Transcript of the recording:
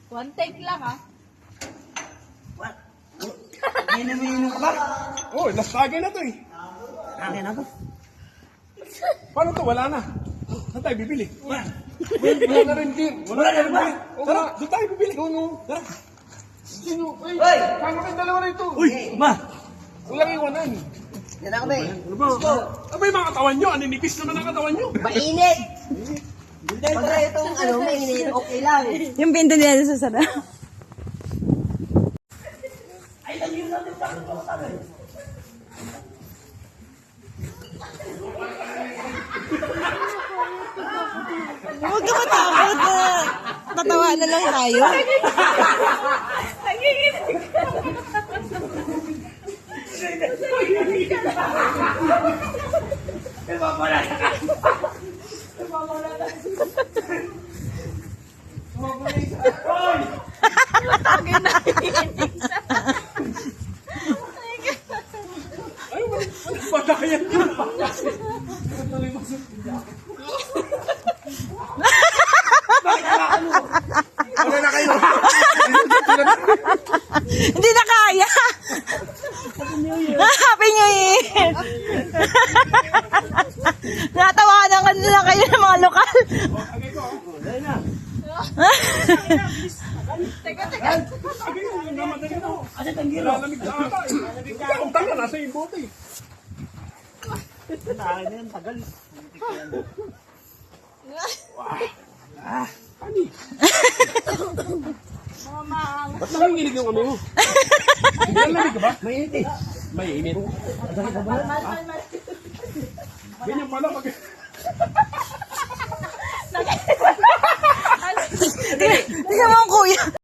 One take lang ha. Minum ka ba? Oh, lasagay na to eh. Akin na to. Paano to? Wala na. Saan tayo bibili? Wala. Wala na rin din. Wala na rin ba? Tara, doon tayo bibili. Tara. Sino? Ay, Hoy! kama kayong dalawa na ito. Uy! Ma! Walang iwanan. Yan na kami. Ano ba? Ano ba yung mga katawan nyo? Aninipis naman ang katawan nyo. Mainit! Pagka itong mainit, okay lang. Yung pinto nila sa sarap. Huwag ka matakot. Tatawa na lang tayo. Ay, patayan nyo. Ano na kayo? Hindi na kaya. Happy New Year. Natawanan ka na lang kayo ng mga lokal. Kasi tanggiro. Lalamig na ata eh. Ang tanga, nasa yung bote eh. Ani? Ba't nanginginig yung ano mo? Lalamig ka ba? Mainit eh. Mainit. Ganyan pala pag... Tingnan mo ang kuya.